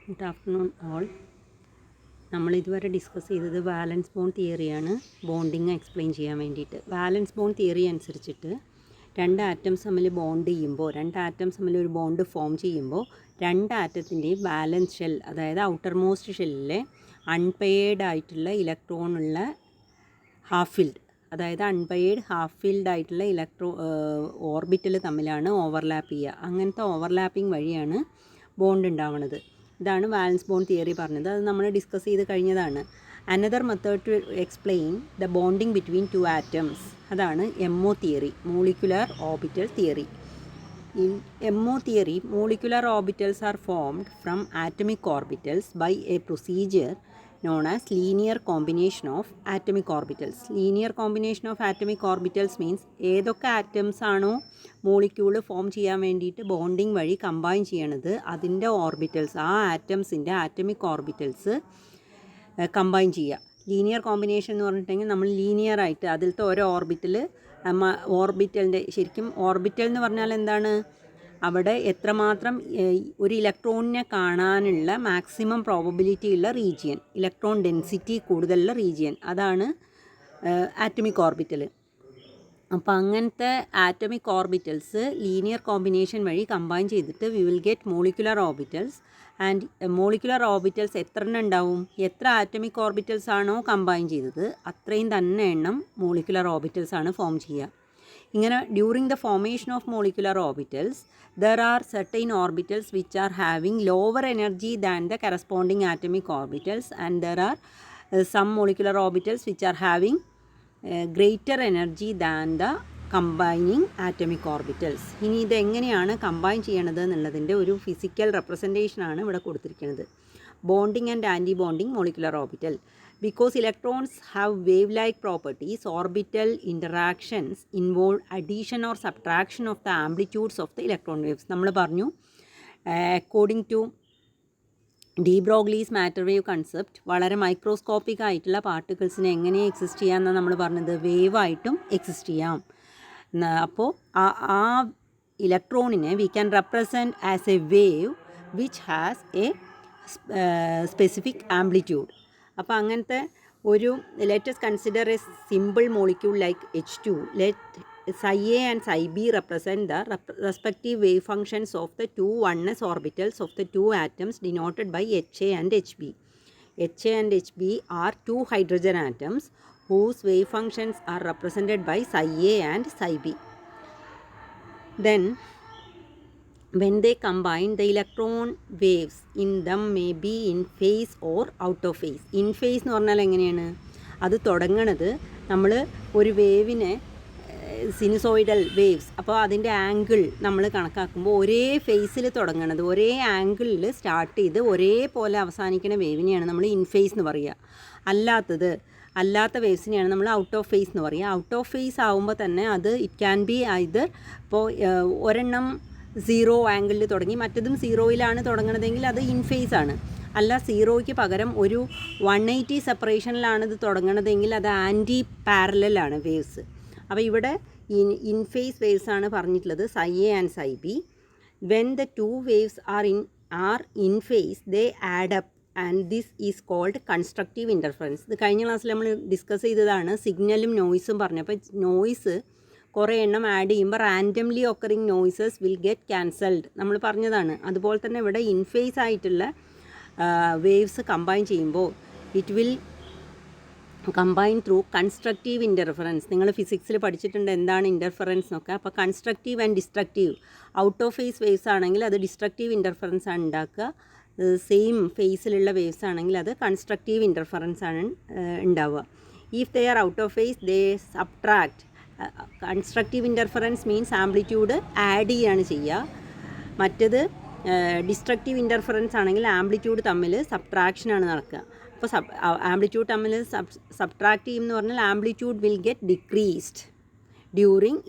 Good afternoon all. നമ്മൾ ഇതുവരെ discuss ചെയ്തത് വാലൻസ് ബോണ്ട് തിയറിയാണ്, ബോണ്ടിങ് എക്സ്പ്ലെയിൻ ചെയ്യാൻ വേണ്ടിയിട്ട്. വാലൻസ് ബോണ്ട് തിയറി അനുസരിച്ചിട്ട് രണ്ട് ആറ്റംസ് തമ്മിൽ ബോണ്ട് ചെയ്യുമ്പോൾ, രണ്ട് ആറ്റംസ് തമ്മിൽ ഒരു ബോണ്ട് ഫോം ചെയ്യുമ്പോൾ രണ്ട് ആറ്റത്തിൻ്റെയും വാലൻസ് ഷെൽ, അതായത് ഔട്ടർ മോസ്റ്റ് ഷെല്ലിലെ അൺപെയർഡ് ആയിട്ടുള്ള ഇലക്ട്രോണുള്ള ഹാഫ് ഫിൽഡ്, അതായത് അൺപെയർഡ് ഹാഫ് ഫിൽഡ് ആയിട്ടുള്ള ഓർബിറ്റൽ തമ്മിലാണ് ഓവർലാപ്പ് ചെയ്യുക. അങ്ങനത്തെ ഓവർലാപ്പിംഗ് വഴിയാണ് ബോണ്ട് ഉണ്ടാവുന്നത്. ഇതാണ് വാലൻസ് ബോണ്ട് തിയറി പറഞ്ഞത്. അത് നമ്മൾ ഡിസ്കസ് ചെയ്ത് കഴിഞ്ഞതാണ്. Another method to explain the bonding between two atoms, അതാണ് MO theory, molecular orbital theory. In MO theory, molecular orbitals are formed from atomic orbitals by a procedure known as linear combination of atomic orbitals. Linear combination of atomic orbitals means ഏതൊക്കെ atoms ആണോ molecule form ചെയ്യാൻ വേണ്ടിയിട്ട് bonding വഴി combine ചെയ്യണത്, അതിൻ്റെ orbitals, ആ ആറ്റംസിൻ്റെ atomic orbitals combine ചെയ്യുക. Linear combination എന്ന് പറഞ്ഞിട്ടുണ്ടെങ്കിൽ നമ്മൾ ലീനിയറായിട്ട് അതിലത്തെ ഓരോ ഓർബിറ്റലിൻ്റെ, ശരിക്കും ഓർബിറ്റൽ എന്ന് പറഞ്ഞാൽ എന്താണ്, അവിടെ എത്രമാത്രം ഒരു ഇലക്ട്രോണിനെ കാണാനുള്ള മാക്സിമം പ്രോബബിലിറ്റി ഉള്ള റീജിയൻ, ഇലക്ട്രോൺ ഡെൻസിറ്റി കൂടുതലുള്ള റീജിയൻ, അതാണ് ആറ്റമിക് ഓർബിറ്റൽ. അപ്പോൾ അങ്ങനത്തെ ആറ്റമിക് ഓർബിറ്റൽസ് ലീനിയർ കോമ്പിനേഷൻ വഴി കമ്പൈൻ ചെയ്തിട്ട് V will get molecular orbitals. And molecular orbitals എത്ര എണ്ണം ഉണ്ടാവും, എത്ര ആറ്റമിക് ഓർബിറ്റൽസ് ആണോ കമ്പൈൻ ചെയ്തത് അത്രയും തന്നെ എണ്ണം മോളിക്കുലർ ഓർബിറ്റൽസ് ആണ് ഫോം ചെയ്യുക. ഇങ്ങനെ during the formation of molecular orbitals there are certain orbitals which are having lower energy than the corresponding atomic orbitals and there are some molecular orbitals which are having greater energy than the combining atomic orbitals. ഇനി ഇതെങ്ങനെയാണ് combine ചെയ്യണത് എന്നുള്ളതിൻ്റെ ഒരു physical റെപ്രസെൻറ്റേഷനാണ് ഇവിടെ കൊടുത്തിരിക്കുന്നത്. Bonding and anti bonding molecular orbital. Because electrons have wave-like properties, orbital interactions involve addition or subtraction of the amplitudes of the electron waves. നമ്മൾ പറഞ്ഞു, according to D Broglie's matter wave concept, വളരെ microscopic ആയിട്ടുള്ള പാർട്ടിക്കിൾസിനെ എങ്ങനെ exist ചെയ്യാമെന്നാണ് നമ്മൾ പറഞ്ഞത്, വേവായിട്ടും exist ചെയ്യാം. അപ്പോൾ ആ ഇലക്ട്രോണിനെ we can represent as a wave which has a specific amplitude. അപ്പോൾ അങ്ങനത്തെ ഒരു, let's consider a simple molecule like H2. Let psi A and psi B represent the respective wave functions of the two 1s orbitals of the two atoms denoted by HA and HB. HA and HB are two hydrogen atoms whose wave functions are represented by psi A and psi B. Then when they combine, the electron waves in them may be in phase or out of phase. In phase എന്ന് പറഞ്ഞാൽ എങ്ങനെയാണ്, അത് തുടങ്ങണത് നമ്മൾ ഒരു വേവിനെ sinusoidal waves, അപ്പോൾ അതിൻ്റെ angle നമ്മൾ കണക്കാക്കുമ്പോൾ ഒരേ ഫേസിൽ തുടങ്ങണത്, ഒരേ ആംഗിളിൽ സ്റ്റാർട്ട് ചെയ്ത് ഒരേപോലെ അവസാനിക്കുന്ന വേവിനെയാണ് നമ്മൾ ഇൻ ഫേസ് എന്ന് പറയുക. അല്ലാത്ത വേവ്സിനെയാണ് നമ്മൾ ഔട്ട് ഓഫ് ഫേസ് എന്ന് പറയുക. ഔട്ട് ഓഫ് ഫേസ് ആകുമ്പോൾ തന്നെ അത് ഇറ്റ് ക്യാൻ ബി ഐദർ, ഇപ്പോൾ ഒരെണ്ണം 0 ആംഗിളിൽ തുടങ്ങി മറ്റതും 0യിലാണ് തുടങ്ങണതെങ്കിൽ അത് ഇൻ ഫേസ് ആണ്. അല്ല, 0യ്ക്ക് പകരം ഒരു 180 സെപ്പറേഷനിലാണ് ഇത് തുടങ്ങണതെങ്കിൽ അത് ആൻറ്റി പാരലലാണ് വേവ്സ്. അപ്പോൾ ഇവിടെ ഇൻ ഫേസ് വേവ്സ് ആണ് പറഞ്ഞിട്ടുള്ളത്, psi A and psi B. When the two waves are in phase they add up and this is called constructive interference. ഇത് കഴിഞ്ഞ ക്ലാസ്സിൽ നമ്മൾ ഡിസ്കസ് ചെയ്തതാണ്, സിഗ്നലും നോയ്സും പറഞ്ഞപ്പോൾ നോയ്സ് കുറേ എണ്ണം ആഡ് ചെയ്യുമ്പോൾ randomly occurring noises will get cancelled നമ്മൾ പറഞ്ഞതാണ്. അതുപോലെ തന്നെ ഇവിടെ ഇൻ ഫേസ് ആയിട്ടുള്ള വേവ്സ് കമ്പൈൻ ചെയ്യുമ്പോൾ it will combine through constructive interference. നിങ്ങൾ ഫിസിക്സിൽ പഠിച്ചിട്ടുണ്ട് എന്താണ് ഇൻ്റർഫറൻസ് എന്നൊക്കെ. അപ്പോൾ constructive and destructive, out of phase waves ആണെങ്കിൽ അത് ഡിസ്ട്രക്റ്റീവ് ഇൻ്റർഫറൻസ് ആണ് ഉണ്ടാക്കുക, സെയിം ഫേസിലുള്ള വേവ്സ് ആണെങ്കിൽ അത് കൺസ്ട്രക്റ്റീവ് ഇൻ്റർഫറൻസ് ആണ് ഉണ്ടാവുക. If they are out of phase they subtract. Constructive interference means amplitude add ചെയ്യുകയാണ് ചെയ്യുക. മറ്റത് ഡിസ്ട്രക്റ്റീവ് ഇൻ്റർഫറൻസ് ആണെങ്കിൽ ആംപ്ലിറ്റ്യൂഡ് തമ്മിൽ സബ്ട്രാക്ഷനാണ് നടക്കുക. അപ്പോൾ ആംപ്ലിറ്റ്യൂഡ് തമ്മിൽ സബ്ട്രാക്ട് ചെയ്യും എന്ന് പറഞ്ഞാൽ amplitude will get decreased during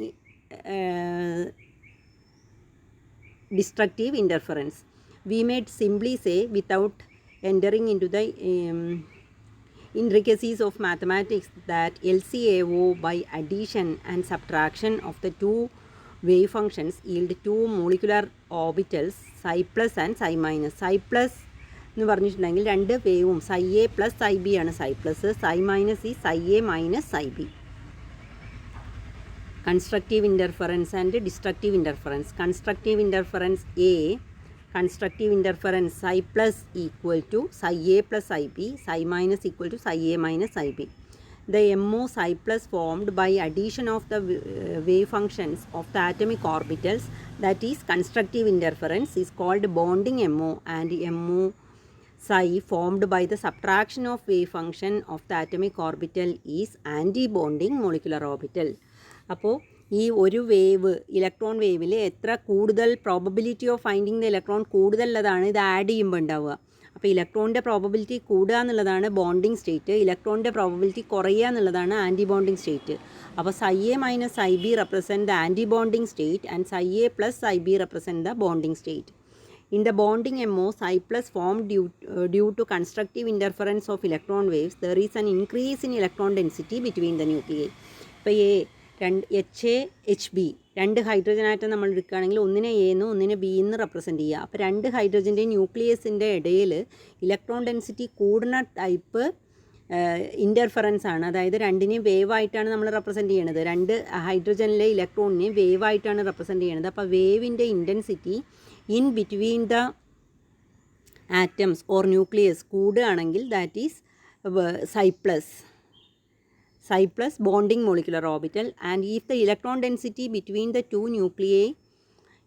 destructive interference. We may simply say without entering into the intricacies of mathematics that LCAO by addition and subtraction of the two wave functions yield two molecular orbitals psi plus and psi minus. Psi plus എന്ന് പറഞ്ഞിട്ടുണ്ടെങ്കിൽ രണ്ട് വേവും psi A plus psi B ആണ്. Psi plus psi minus ഈ psi A minus psi B. constructive interference and destructive interference. Constructive interference A, constructive interference psi plus equal to psi A plus psi B, psi minus equal to psi A minus psi B. The MO psi plus formed by addition of the wave functions of the atomic orbitals, that is constructive interference, is called bonding MO, and MO psi formed by the subtraction of wave function of the atomic orbital is anti-bonding molecular orbital. അപ്പോൾ ഈ ഒരു wave electron വേവിൽ എത്ര കൂടുതൽ probability of finding the electron കൂടുതലുള്ളതാണ് ഇത് add ചെയ്യുമ്പോൾ ഉണ്ടാവുക. അപ്പോൾ ഇലക്ട്രോണിൻ്റെ പ്രോബബിലിറ്റി കൂടുക എന്നുള്ളതാണ് ബോണ്ടിങ് സ്റ്റേറ്റ്, ഇലക്ട്രോണിൻ്റെ പ്രോബബിലിറ്റി കുറയുക എന്നുള്ളതാണ് ആൻറ്റി ബോണ്ടിങ് സ്റ്റേറ്റ്. അപ്പോൾ psi A minus psi B represent the anti bonding state and psi A plus psi B represent the bonding state. In the bonding MO, psi plus formed due to constructive interference of electron waves, there is an increase in electron density between the nuclei. ഇപ്പോൾ H A H B രണ്ട് hydrogen atom നമ്മൾ എടുക്കുകയാണെങ്കിൽ ഒന്നിനെ A എന്ന് ഒന്നിനെ B എന്ന് represent ചെയ്യുക. അപ്പോൾ രണ്ട് ഹൈഡ്രജൻ്റെ ന്യൂക്ലിയസിൻ്റെ ഇടയിൽ ഇലക്ട്രോൺ ഡെൻസിറ്റി കൂടുന്ന ടൈപ്പ് ഇൻ്റർഫറൻസ് ആണ്. അതായത് രണ്ടിനെയും വേവായിട്ടാണ് നമ്മൾ റെപ്രസെൻറ്റ് ചെയ്യണത്. രണ്ട് ഹൈഡ്രജനിലെ ഇലക്ട്രോണിനെ വേവായിട്ടാണ് റെപ്രസെൻറ്റ് ചെയ്യണത്. അപ്പോൾ വേവിൻ്റെ intensity in between the atoms or nucleus കൂടുകയാണെങ്കിൽ that is psi plus bonding molecular orbital, and if the electron density between the two nuclei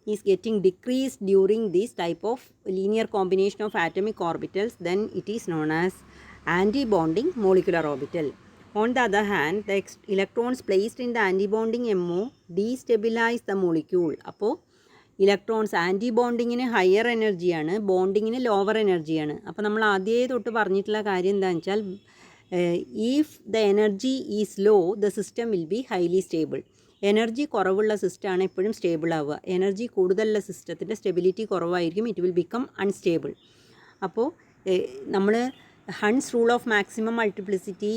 is getting decreased during this type of linear combination of atomic orbitals, then it is known as anti-bonding molecular orbital. On the other hand, the electrons placed in the anti-bonding MO destabilize the molecule. അപ്പോൾ electrons anti ബോണ്ടിങ്ങിന് higher എനർജിയാണ്, ബോണ്ടിങ്ങിന് lower എനർജിയാണ്. അപ്പോൾ നമ്മൾ ആദ്യമേ തൊട്ട് പറഞ്ഞിട്ടുള്ള കാര്യം എന്താണെന്ന് വെച്ചാൽ if the energy is low, the system will be highly stable. Energy കുറവുള്ള സിസ്റ്റമാണ് എപ്പോഴും സ്റ്റേബിൾ ആവുക. എനർജി കൂടുതലുള്ള സിസ്റ്റത്തിൻ്റെ സ്റ്റെബിലിറ്റി കുറവായിരിക്കും, ഇറ്റ് വിൽ ബിക്കം അൺസ്റ്റേബിൾ. അപ്പോൾ നമ്മൾ Hund's rule of maximum multiplicity,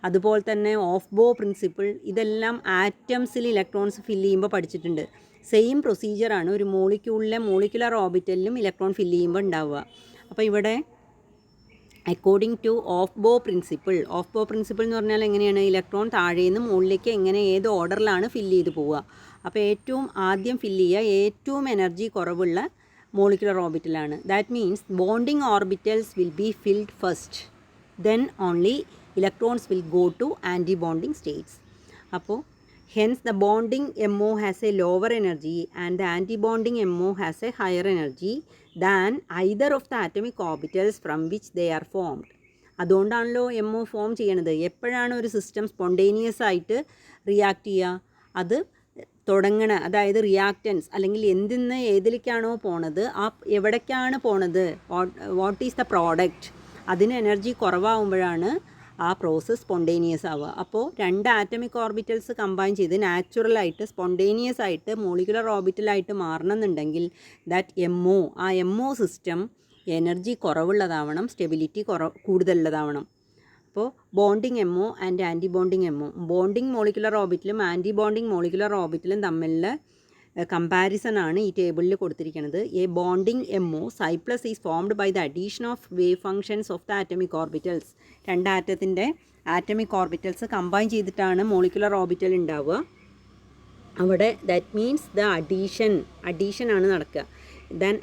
അതുപോലെ തന്നെ ഓഫ് ബോ പ്രിൻസിപ്പിൾ, ഇതെല്ലാം ആറ്റംസിൽ ഇലക്ട്രോൺസ് ഫില്ല് ചെയ്യുമ്പോൾ പഠിച്ചിട്ടുണ്ട്. സെയിം പ്രൊസീജിയറാണ് ഒരു മോളിക്യുലർ ഓർബിറ്റലിലും ഇലക്ട്രോൺ ഫില്ല് ചെയ്യുമ്പോൾ ഉണ്ടാവുക. അപ്പോൾ ഇവിടെ അക്കോർഡിംഗ് ടു ഓഫ് ബോ പ്രിൻസിപ്പിൾ എന്ന് പറഞ്ഞാൽ എങ്ങനെയാണ്, ഇലക്ട്രോൺ താഴേന്ന് മുകളിലേക്ക് എങ്ങനെ ഏത് ഓർഡറിലാണ് ഫില്ല് ചെയ്ത് പോവുക. അപ്പോൾ ഏറ്റവും ആദ്യം ഫില്ല് ചെയ്യുക ഏറ്റവും എനർജി കുറവുള്ള മോളിക്കുലർ ഓർബിറ്റലാണ്. That means bonding orbitals will be filled first, then only electrons will go to anti bonding states. അപ്പോൾ hence the bonding MO has a lower energy and the anti-bonding MO has a higher energy than either of the atomic orbitals from which they are formed. അതുകൊണ്ടാണല്ലോ MO form ചെയ്യണത്. എപ്പോഴാണ് ഒരു system spontaneous ആയിട്ട് react ചെയ്യുക, അത് അതായത് reactance അല്ലെങ്കിൽ എന്തിന്ന് ഏതിലേക്കാണോ പോണത്, ആ എവിടേക്കാണ് പോണത്, വാട്ട് ഈസ് ദ പ്രോഡക്റ്റ്, അതിന് എനർജി കുറവാകുമ്പോഴാണ് ആ പ്രോസസ്സ് സ്പോണ്ടേനിയസ് ആവുക. അപ്പോൾ രണ്ട് ആറ്റമിക് ഓർബിറ്റൽസ് കമ്പൈൻ ചെയ്ത് നാച്ചുറലായിട്ട് സ്പോണ്ടേനിയസ് ആയിട്ട് മോളിക്കുലർ ഓർബിറ്റലായിട്ട് മാറണമെന്നുണ്ടെങ്കിൽ ദാറ്റ് ആ MO സിസ്റ്റം എനർജി കുറവുള്ളതാവണം, സ്റ്റെബിലിറ്റി കൂടുതലുള്ളതാവണം. അപ്പോൾ bonding MO and anti bonding MO, bonding molecular ഓർബിറ്റലും ആൻറ്റി ബോണ്ടിങ് മോളിക്കുലർ ഓർബിറ്റലും തമ്മിലുള്ള കമ്പാരിസൺ ആണ് ഈ ടേബിളിൽ കൊടുത്തിരിക്കുന്നത്. A bonding MO psi plus is formed by the addition of wave functions of the atomic orbitals. രണ്ട് ആറ്റത്തിൻ്റെ ആറ്റമിക് ഓർബിറ്റൽസ് കമ്പൈൻ ചെയ്തിട്ടാണ് molecular orbital ഉണ്ടാവുക. അവിടെ ദാറ്റ് മീൻസ് ദ അഡീഷൻ ആണ് നടക്കുക. Then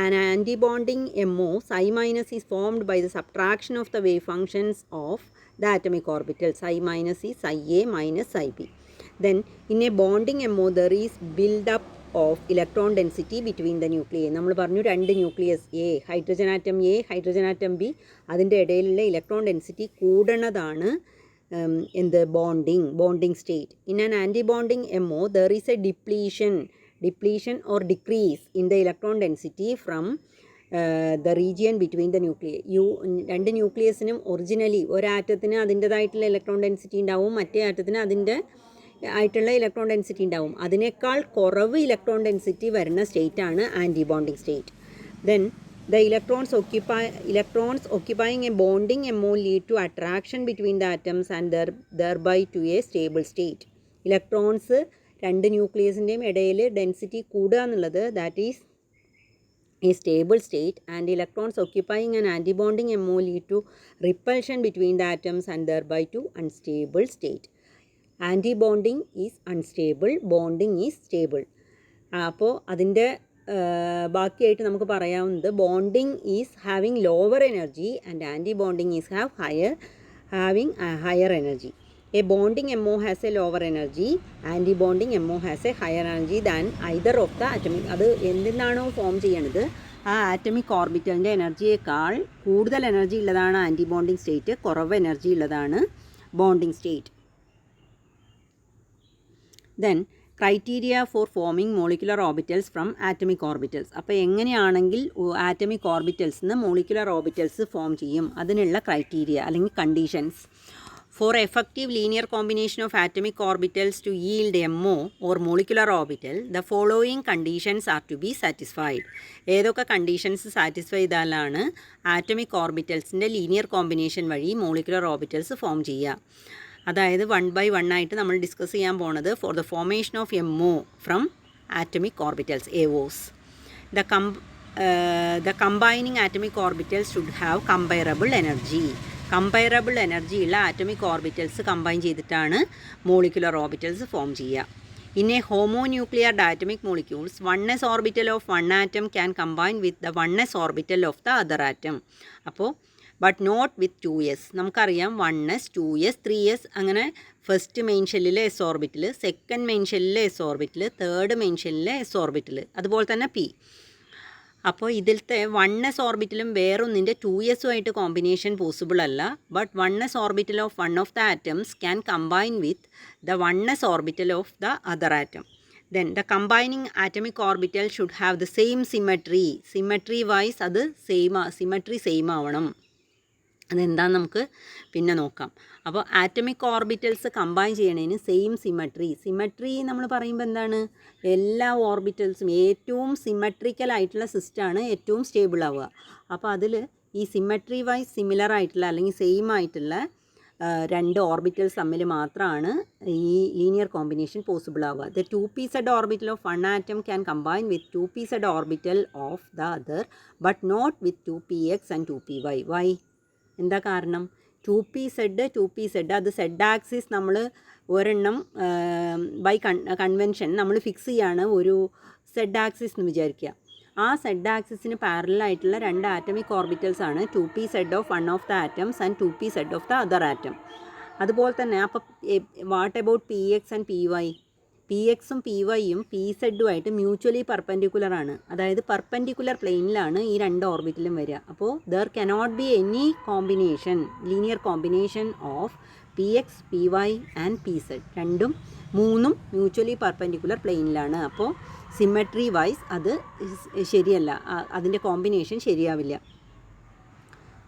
an antibonding MO psi minus is formed by the subtraction of the wave functions of the atomic orbital. Psi minus is psi A minus psi B. Then in a bonding MO there is build up of electron density between the nuclei. നമ്മൾ പറഞ്ഞു രണ്ട് nucleus hydrogen atom B, അതിൻ്റെ ഇടയിലുള്ള electron density കൂടണതാണ് എന്ത് bonding state. In an anti bonding MO there is a depletion or decrease in the electron density from the region between the nuclei. രണ്ട് ന്യൂക്ലിയസിനും originally ഒരാറ്റത്തിന് അതിൻ്റെതായിട്ടുള്ള electron density ഉണ്ടാവും, മറ്റേ ആറ്റത്തിന് അതിൻ്റെ ആയിട്ടുള്ള ഇലക്ട്രോൺ ഡെൻസിറ്റി ഉണ്ടാവും. അതിനേക്കാൾ കുറവ് ഇലക്ട്രോൺ ഡെൻസിറ്റി വരുന്ന സ്റ്റേറ്റാണ് anti bonding state. Then the electrons occupying a bonding MO lead to attraction between the atoms and thereby to a stable state. Electrons രണ്ട് ന്യൂക്ലിയസിൻ്റെയും ഇടയിൽ ഡെൻസിറ്റി കൂടുക എന്നുള്ളത് that is a stable state, and electrons occupying an antibonding MO lead to repulsion between the atoms and thereby to unstable state. Antibonding is unstable, bonding is stable. അപ്പോൾ അതിൻ്റെ ബാക്കിയായിട്ട് നമുക്ക് പറയാവുന്നത് bonding is having lower energy and anti bonding is having higher energy. A bonding MO has a lower energy, anti bonding MO has a higher energy than either of the atomic. അത് എന്തിനാണോ form ചെയ്യണത് ആ atomic ഓർബിറ്റലിൻ്റെ എനർജിയേക്കാൾ കൂടുതൽ energy ഉള്ളതാണ് anti bonding state, കുറവ് energy ഉള്ളതാണ് bonding state. Then criteria for forming molecular orbitals from atomic orbitals. അപ്പോൾ എങ്ങനെയാണെങ്കിൽ ആറ്റമിക് ഓർബിറ്റൽസ് നിന്ന് മോളിക്കുലർ ഓർബിറ്റൽസ് ഫോം ചെയ്യും, അതിനുള്ള ക്രൈറ്റീരിയ അല്ലെങ്കിൽ conditions. For effective linear combination of atomic orbitals to yield MO or molecular orbital the following conditions are to be satisfied. ഏതൊക്കെ conditions satisfy ചെയ്താലാണ് atomic ഓർബിറ്റൽസിൻ്റെ linear combination വഴി molecular orbitals form ചെയ്യുക. അതായത് 1 by 1 ആയിട്ട് നമ്മൾ discuss ചെയ്യാൻ പോണത് for the formation of MO from atomic orbitals AOs. The combining atomic orbitals should have comparable energy. Comparable energy ഉള്ള ആറ്റമിക് ഓർബിറ്റൽസ് കമ്പൈൻ ചെയ്തിട്ടാണ് മോളിക്കുലർ ഓർബിറ്റൽസ് ഫോം ചെയ്യുക. In a homonuclear atomic molecules 1s orbital of 1 atom can combine with the 1s orbital of the other atom. അപ്പോൾ but not with 2s. നമുക്കറിയാം 1s 2s 3s അങ്ങനെ first main ഷെല്ലിലെ S ഓർബിറ്റിൽ, second main ഷെല്ലിലെ S ഓർബിറ്റിൽ, third main ഷെല്ലിലെ S ഓർബിറ്റിൽ, അതുപോലെ തന്നെ p. അപ്പോൾ ഇതിലത്തെ 1s ഓർബിറ്റിലും വേറൊന്നിൻ്റെ 2sമായിട്ട് കോമ്പിനേഷൻ പോസിബിൾ അല്ല. But 1s orbital of one of the atoms can combine with the 1s orbital of the other atom. Then the combining atomic orbital should have the same symmetry. Symmetry wise അത് symmetry same ആവണം. അതെന്താണെന്ന് നമുക്ക് പിന്നെ നോക്കാം. അപ്പോൾ atomic orbitals combine ചെയ്യണതിന് same symmetry നമ്മൾ പറയുമ്പോൾ എന്താണ്, എല്ലാ ഓർബിറ്റൽസും ഏറ്റവും സിമെട്രിക്കൽ ആയിട്ടുള്ള സിസ്റ്റമാണ് ഏറ്റവും സ്റ്റേബിൾ ആവുക. അപ്പോൾ അതിൽ ഈ സിമെട്രി വൈസ് സിമിലർ ആയിട്ടുള്ള അല്ലെങ്കിൽ സെയിം ആയിട്ടുള്ള രണ്ട് ഓർബിറ്റൽസ് തമ്മിൽ മാത്രമാണ് ഈ ലീനിയർ കോമ്പിനേഷൻ പോസിബിൾ ആവുക. The 2pz orbital of 1 atom can combine with 2pz orbital of the other but not with 2px and 2py. Why? എന്താ കാരണം? 2pz അത് സെഡ് ആക്സിസ് നമ്മൾ ഒരെണ്ണം ബൈ കൺവെൻഷൻ നമ്മൾ ഫിക്സ് ചെയ്യാണ് ഒരു സെഡ് ആക്സിസ് എന്ന് വിചാരിക്കുക. ആ സെഡ് ആക്സിസിന് പാരലായിട്ടുള്ള രണ്ട് ആറ്റമിക് ഓർബിറ്റൽസ് ആണ് 2pz of one of the atoms and 2pz of the other atom. അതുപോലെ തന്നെ അപ്പോൾ what about px and py? pxും pyയും pzുമായിട്ട് മ്യൂച്വലി പെർപെൻഡിക്കുലർ ആണ്. അതായത് പെർപെൻഡിക്കുലർ പ്ലെയിനിലാണ് ഈ രണ്ട് ഓർബിറ്റിലും വരിക. അപ്പോൾ there cannot be any combination, linear combination of px, py and pz. രണ്ടും മൂന്നും മ്യൂച്വലി പെർപെൻഡിക്കുലർ പ്ലെയിനിലാണ്. അപ്പോൾ സിമെട്രി വൈസ് അത് ശരിയല്ല, അതിൻ്റെ കോമ്പിനേഷൻ ശരിയാവില്ല.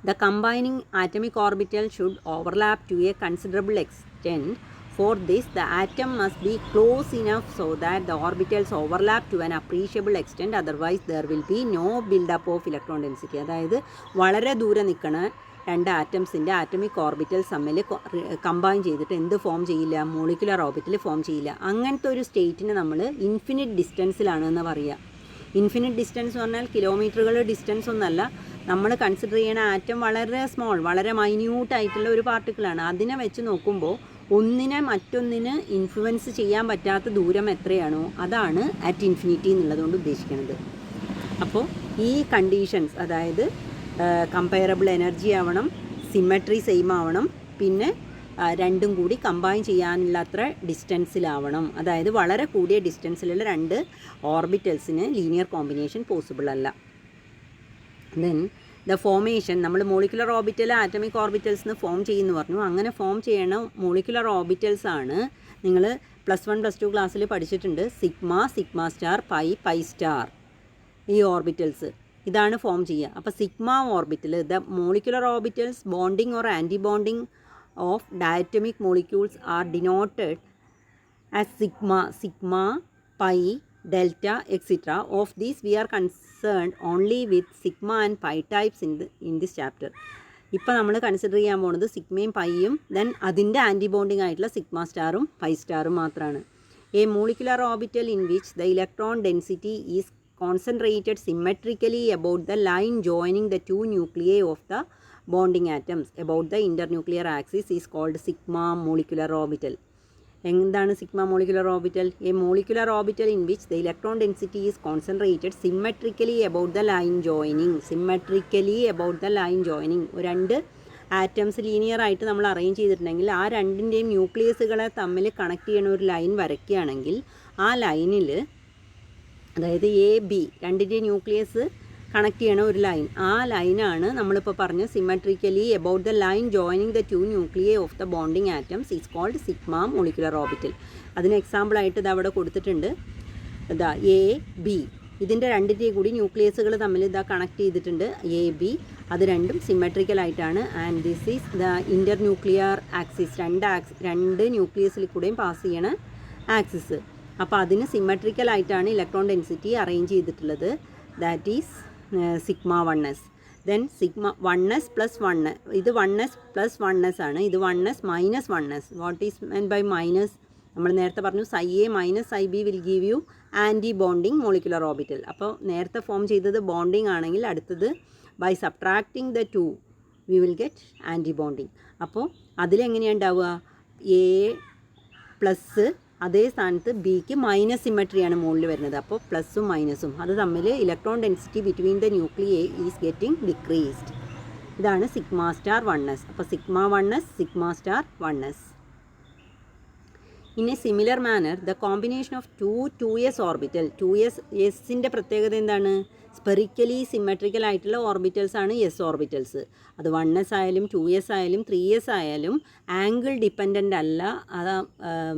The combining atomic orbital should overlap to a considerable extent. For this, the atom must be close enough so that the orbitals overlap to an appreciable extent. Otherwise, there will be no build-up of electron density. അതായത് വളരെ ദൂരെ നിൽക്കണ രണ്ട് ആറ്റംസിൻ്റെ atomic orbitals തമ്മിൽ combine ചെയ്തിട്ട് എന്ത് form ചെയ്യില്ല? Molecular orbital form ചെയ്യില്ല. അങ്ങനത്തെ ഒരു സ്റ്റേറ്റിന് നമ്മൾ ഇൻഫിനിറ്റ് ഡിസ്റ്റൻസിലാണെന്ന് പറയുക. ഇൻഫിനിറ്റ് ഡിസ്റ്റൻസ് എന്ന് പറഞ്ഞാൽ കിലോമീറ്ററുകൾ ഡിസ്റ്റൻസ് ഒന്നല്ല. നമ്മൾ കൺസിഡർ ചെയ്യണ ആറ്റം വളരെ സ്മോൾ, വളരെ മൈന്യൂട്ടായിട്ടുള്ള ഒരു പാർട്ടിക്കിളാണ്. അതിനെ വെച്ച് നോക്കുമ്പോൾ ഒന്നിനെ മറ്റൊന്നിന് ഇൻഫ്ലുവൻസ് ചെയ്യാൻ പറ്റാത്ത ദൂരം എത്രയാണോ അതാണ് അറ്റ് ഇൻഫിനിറ്റി എന്നുള്ളതുകൊണ്ട് ഉദ്ദേശിക്കുന്നത്. അപ്പോൾ ഈ കണ്ടീഷൻസ്, അതായത് കമ്പയറബിൾ എനർജി ആവണം, സിമെട്രി സെയിം ആവണം, പിന്നെ രണ്ടും കൂടി കമ്പൈൻ ചെയ്യാനുള്ള അത്ര ഡിസ്റ്റൻസിലാവണം. അതായത് വളരെ കൂടിയ ഡിസ്റ്റൻസിലുള്ള രണ്ട് ഓർബിറ്റൽസിന് ലീനിയർ കോമ്പിനേഷൻ പോസിബിൾ അല്ല. ദെൻ ദ ഫോമേഷൻ, നമ്മൾ മോളിക്കുലർ ഓർബിറ്റൽ ആറ്റമിക് ഓർബിറ്റൽസിന് ഫോം ചെയ്യുന്നു പറഞ്ഞു. അങ്ങനെ ഫോം ചെയ്യണ മോളിക്കുലർ ഓർബിറ്റൽസ് ആണ് നിങ്ങൾ +1 +2 ക്ലാസ്സിൽ പഠിച്ചിട്ടുണ്ട്. സിഗ്മ സ്റ്റാർ, പൈ സ്റ്റാർ, ഈ ഓർബിറ്റൽസ് ഇതാണ് ഫോം ചെയ്യുക. അപ്പോൾ sigma orbital, the molecular orbitals bonding or anti bonding of diatomic molecules are denoted as sigma, pi, delta, etc. Of these we are concerned only with sigma and pi types in this chapter. ഇപ്പോൾ നമ്മൾ consider ചെയ്യാൻ പോകുന്നത് സിഗ്മയും പൈയും then അതിൻ്റെ anti bonding ആയിട്ടുള്ള sigma സ്റ്റാറും pi സ്റ്റാറും മാത്രമാണ്. A molecular orbital in which the electron density is concentrated symmetrically about the line joining the two nuclei of the bonding atoms about the internuclear axis is called sigma molecular orbital. എന്താണ് sigma molecular orbital? A molecular orbital in which the electron density is concentrated symmetrically about the line joining. Symmetrically about the line joining. രണ്ട് atoms linear ആയിട്ട് നമ്മൾ arrange ചെയ്തിട്ടുണ്ടെങ്കിൽ ആ രണ്ടിൻ്റെയും ന്യൂക്ലിയസുകളെ തമ്മിൽ connect ചെയ്യണ ഒരു ലൈൻ വരയ്ക്കുകയാണെങ്കിൽ ആ ലൈനിൽ, അതായത് എ ബി രണ്ടിൻ്റെ ന്യൂക്ലിയസ് കണക്ട് ചെയ്യണ ഒരു ലൈൻ, ആ ലൈനാണ് നമ്മളിപ്പോൾ പറഞ്ഞ symmetrically about the line joining the two nuclei of the bonding atoms is called sigma molecular orbital. അതിന് എക്സാമ്പിളായിട്ട് ഇത് അവിടെ കൊടുത്തിട്ടുണ്ട്. ഇതാ എ ബി, ഇതിൻ്റെ രണ്ടിൻ്റെയും കൂടി ന്യൂക്ലിയസുകൾ തമ്മിൽ ഇതാ കണക്ട് ചെയ്തിട്ടുണ്ട്. എ ബി അത് രണ്ടും സിമ്മട്രിക്കലായിട്ടാണ്. And this is the inter nuclear axis. രണ്ട് ന്യൂക്ലിയസിൽ കൂടെയും പാസ് ചെയ്യണ ആക്സിസ്. അപ്പോൾ അതിന് സിമ്മട്രിക്കലായിട്ടാണ് ഇലക്ട്രോൺ ഡെൻസിറ്റി അറേഞ്ച് ചെയ്തിട്ടുള്ളത്. That is sigma 1s. Then sigma 1s plus 1, ഇത് 1s പ്ലസ് 1s ആണ്. ഇത് 1s minus 1s. What is meant by minus? നമ്മൾ നേരത്തെ പറഞ്ഞു psi a minus psi b will give you anti bonding molecular orbital. അപ്പോൾ നേരത്തെ form ചെയ്തത് bonding ആണെങ്കിൽ അടുത്തത് by subtracting the 2 we will get anti bonding. അപ്പോൾ അതിലെങ്ങനെയാണ് ഉണ്ടാവുക? എ പ്ലസ് അതേ സ്ഥാനത്ത് ബിക്ക് മൈനസ് സിമ്മട്രിയാണ് മുകളിൽ വരുന്നത്. അപ്പോൾ പ്ലസും മൈനസും അത് തമ്മിൽ electron density between the nuclei is getting decreased. ഇതാണ് സിഗ്മ സ്റ്റാർ 1s. അപ്പോൾ sigma 1s, sigma star 1s. In a similar manner the combination of 2s orbital. 2sൻ്റെ പ്രത്യേകത എന്താണ്? സ്പെറിക്കലി സിമെട്രിക്കൽ ആയിട്ടുള്ള ഓർബിറ്റൽസ് ആണ് എസ് ഓർബിറ്റൽസ്. അത് 1s ആയാലും 2s ആയാലും 3s ആയാലും ആംഗിൾ ഡിപ്പെൻഡൻ്റ് അല്ല. അത്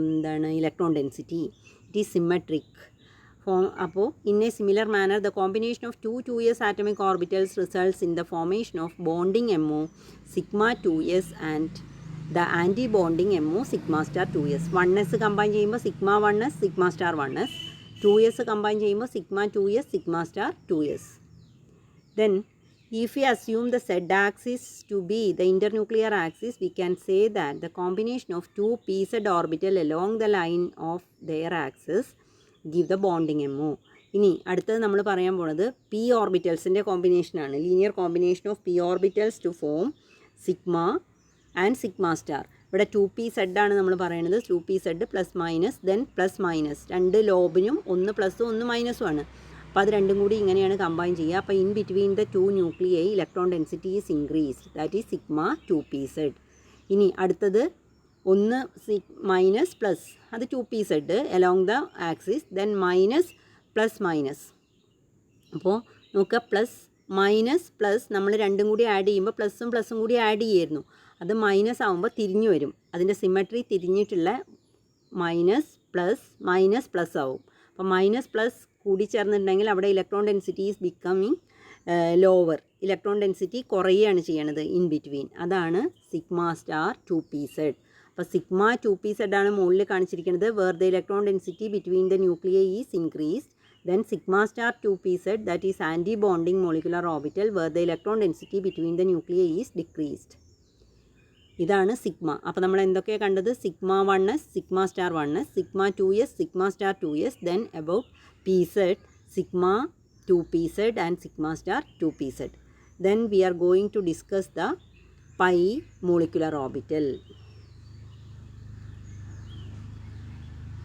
എന്താണ് electron density, it is symmetric. അപ്പോൾ in a similar manner the combination of 2s atomic orbitals results in the formation of bonding MO sigma 2s and the anti bonding MO sigma star 2s. 1s combine ചെയ്യുമ്പോൾ sigma 1s, sigma star 1s. 2s combine ചെയ്യുമ്പോൾ sigma 2s, sigma star 2s. Then if we assume the z axis to be the internuclear axis, we can say that the combination of two pz orbital along the line of their axis give the bonding MO. ഇനി അടുത്തത് നമ്മൾ പറയാൻ പോണത് p ഓർബിറ്റൽസിൻ്റെ കോമ്പിനേഷനാണ്. Linear combination of p orbitals to form sigma and sigma star. ഇവിടെ 2pz ആണ് നമ്മൾ പറയുന്നത്. 2pz plus minus then plus minus. രണ്ട് ലോബിനും ഒന്ന് പ്ലസും ഒന്ന് മൈനസും ആണ്. അപ്പോൾ അത് രണ്ടും കൂടി ഇങ്ങനെയാണ് കമ്പൈൻ ചെയ്യുക. അപ്പോൾ in between the 2 nuclei electron density is increased. That is sigma 2pz. ഇനി അടുത്തത് ഒന്ന് മൈനസ് പ്ലസ്, അത് 2pz along the axis, then minus plus minus. അപ്പോൾ നോക്കുക, പ്ലസ് മൈനസ് പ്ലസ് നമ്മൾ രണ്ടും കൂടി ആഡ് ചെയ്യുമ്പോൾ പ്ലസും പ്ലസും കൂടി ആഡ് ചെയ്യായിരുന്നു. അത് മൈനസ് ആകുമ്പോൾ തിരിഞ്ഞു വരും. അതിൻ്റെ സിമെട്രി തിരിഞ്ഞിട്ടുള്ള മൈനസ് പ്ലസ് ആവും. അപ്പോൾ മൈനസ് പ്ലസ് കൂടിച്ചേർന്നിട്ടുണ്ടെങ്കിൽ അവിടെ electron density is becoming lower. Electron density കുറയുകയാണ് ചെയ്യണത് ഇൻ ബിറ്റ്വീൻ. അതാണ് സിഗ്മ സ്റ്റാർ 2pz. അപ്പോൾ സിഗ്മ 2pz ആണ് മുകളിൽ കാണിച്ചിരിക്കുന്നത്. Where the electron density between the nuclei is increased. Then sigma star 2pz, that is anti-bonding molecular orbital, where the electron density between the nuclei is decreased. ഇതാണ് sigma. അപ്പോൾ നമ്മൾ എന്തൊക്കെയാണ് കണ്ടത്? Sigma 1s, sigma star 1s, sigma 2s, sigma star 2s, then about pz, sigma 2pz and sigma star 2pz. Then we are going to discuss the pi molecular orbital.